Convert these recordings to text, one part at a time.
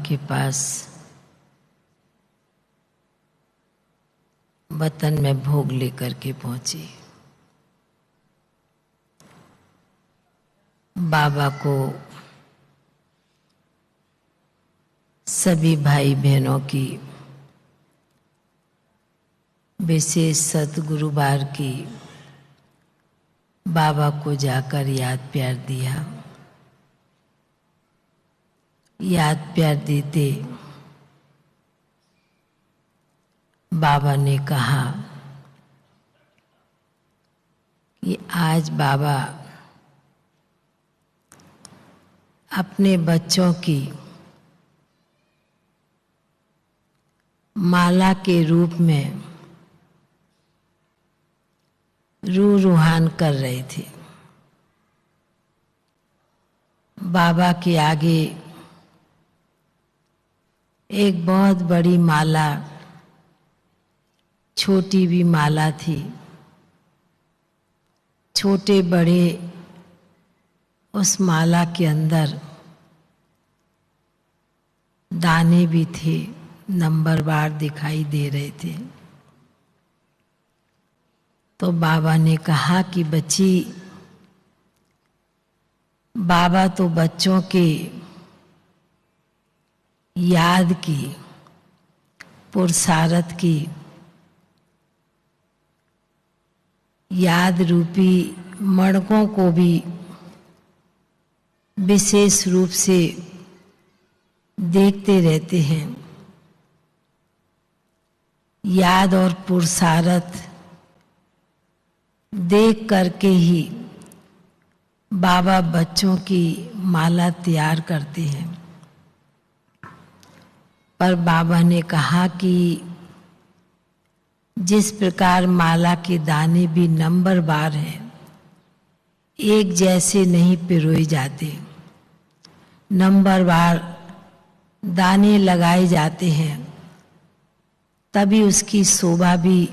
के पास वतन में भोग लेकर के पहुंची। बाबा को सभी भाई बहनों की विशेष सतगुरुवार की बाबा को जाकर याद प्यार दिया। याद प्यार देते बाबा ने कहा कि आज बाबा अपने बच्चों की माला के रूप में रूहान कर रहे थे। बाबा के आगे एक बहुत बड़ी माला, छोटी भी माला थी। छोटे बड़े उस माला के अंदर दाने भी थे, नंबरवार दिखाई दे रहे थे। तो बाबा ने कहा कि बच्ची, बाबा तो बच्चों के याद की, पुरुषार्थ की, याद रूपी मणकों को भी विशेष रूप से देखते रहते हैं। याद और पुरुषार्थ देख करके ही बाबा बच्चों की माला तैयार करते हैं। पर बाबा ने कहा कि जिस प्रकार माला के दाने भी नंबरवार हैं, एक जैसे नहीं पिरोए जाते, नंबरवार दाने लगाए जाते हैं, तभी उसकी शोभा भी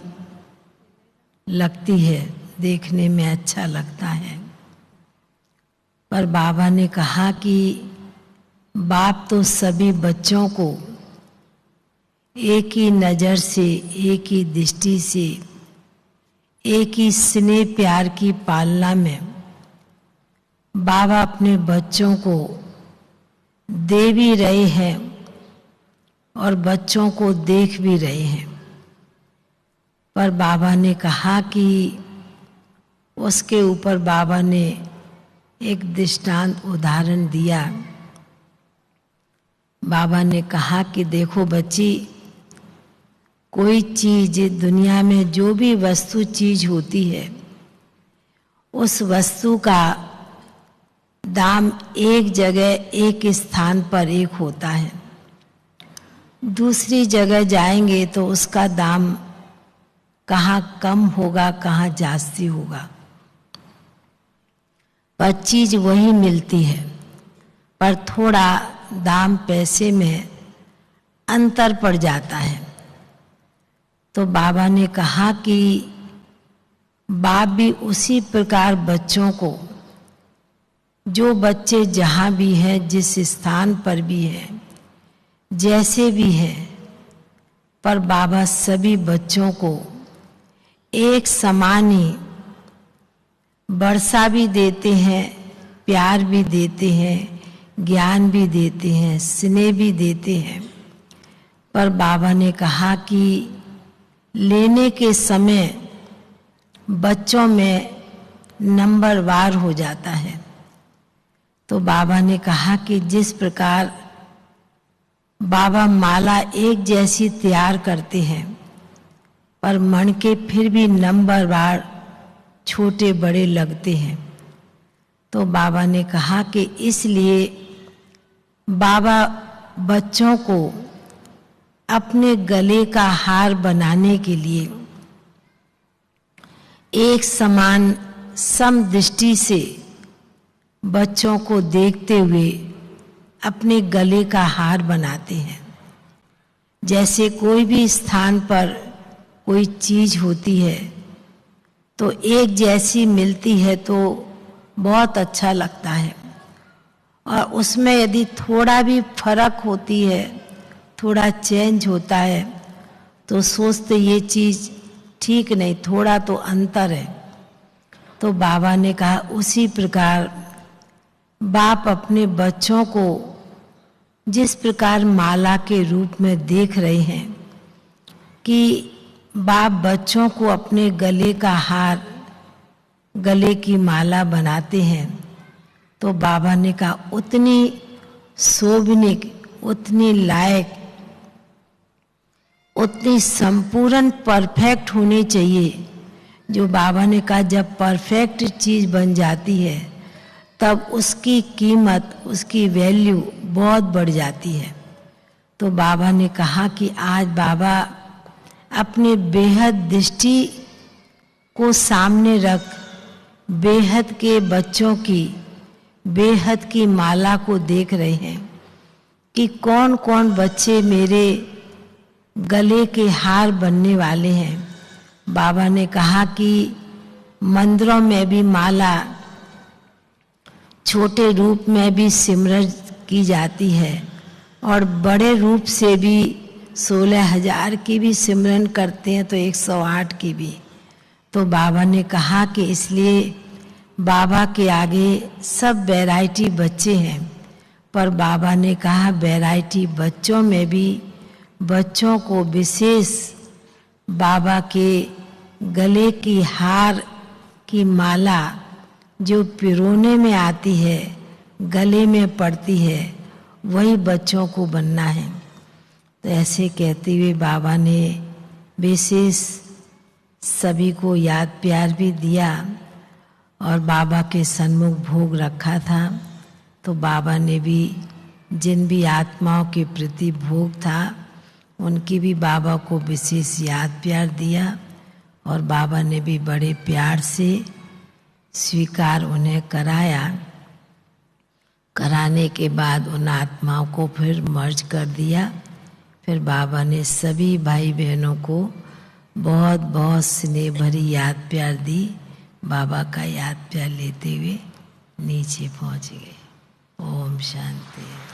लगती है, देखने में अच्छा लगता है। पर बाबा ने कहा कि बाप तो सभी बच्चों को एक ही नज़र से, एक ही दृष्टि से, एक ही स्नेह प्यार की पालना में बाबा अपने बच्चों को दे भी रहे हैं और बच्चों को देख भी रहे हैं। पर बाबा ने कहा कि उसके ऊपर बाबा ने एक दृष्टांत उदाहरण दिया। बाबा ने कहा कि देखो बच्ची, कोई चीज दुनिया में जो भी वस्तु चीज होती है, उस वस्तु का दाम एक जगह एक स्थान पर एक होता है। दूसरी जगह जाएंगे तो उसका दाम कहाँ कम होगा, कहाँ जास्ती होगा, पर चीज वही मिलती है, पर थोड़ा दाम पैसे में अंतर पड़ जाता है। तो बाबा ने कहा कि बाप भी उसी प्रकार बच्चों को, जो बच्चे जहाँ भी हैं, जिस स्थान पर भी हैं, जैसे भी हैं, पर बाबा सभी बच्चों को एक समान ही वर्षा भी देते हैं, प्यार भी देते हैं, ज्ञान भी देते हैं, स्नेह भी देते हैं। पर बाबा ने कहा कि लेने के समय बच्चों में नंबरवार हो जाता है। तो बाबा ने कहा कि जिस प्रकार बाबा माला एक जैसी तैयार करते हैं, पर मन के फिर भी नंबरवार छोटे बड़े लगते हैं। तो बाबा ने कहा कि इसलिए बाबा बच्चों को अपने गले का हार बनाने के लिए एक समान समदृष्टि से बच्चों को देखते हुए अपने गले का हार बनाते हैं। जैसे कोई भी स्थान पर कोई चीज होती है तो एक जैसी मिलती है तो बहुत अच्छा लगता है, और उसमें यदि थोड़ा भी फर्क होती है, थोड़ा चेंज होता है, तो सोचते ये चीज़ ठीक नहीं, थोड़ा तो अंतर है। तो बाबा ने कहा उसी प्रकार बाप अपने बच्चों को जिस प्रकार माला के रूप में देख रहे हैं कि बाप बच्चों को अपने गले का हार, गले की माला बनाते हैं, तो बाबा ने कहा उतनी शोभनीय, उतनी लायक, उतनी संपूर्ण परफेक्ट होनी चाहिए। जो बाबा ने कहा जब परफेक्ट चीज़ बन जाती है तब उसकी कीमत, उसकी वैल्यू बहुत बढ़ जाती है। तो बाबा ने कहा कि आज बाबा अपने बेहद दृष्टि को सामने रख बेहद के बच्चों की बेहद की माला को देख रहे हैं कि कौन कौन बच्चे मेरे गले के हार बनने वाले हैं। बाबा ने कहा कि मंदिरों में भी माला छोटे रूप में भी सिमरन की जाती है और बड़े रूप से भी 16,000 की भी सिमरन करते हैं, तो 108 की भी। तो बाबा ने कहा कि इसलिए बाबा के आगे सब वैरायटी बच्चे हैं, पर बाबा ने कहा वैरायटी बच्चों में भी बच्चों को विशेष बाबा के गले की हार की माला जो पिरोने में आती है, गले में पड़ती है, वही बच्चों को बनना है। तो ऐसे कहते हुए बाबा ने विशेष सभी को याद प्यार भी दिया और बाबा के सन्मुख भोग रखा था। तो बाबा ने भी जिन भी आत्माओं के प्रति भोग था उनकी भी बाबा को विशेष याद प्यार दिया और बाबा ने भी बड़े प्यार से स्वीकार उन्हें कराया। कराने के बाद उन आत्माओं को फिर मर्ज कर दिया। फिर बाबा ने सभी भाई बहनों को बहुत बहुत स्नेह भरी याद प्यार दी। बाबा का याद प्यार लेते हुए नीचे पहुंच गए। ओम शांति।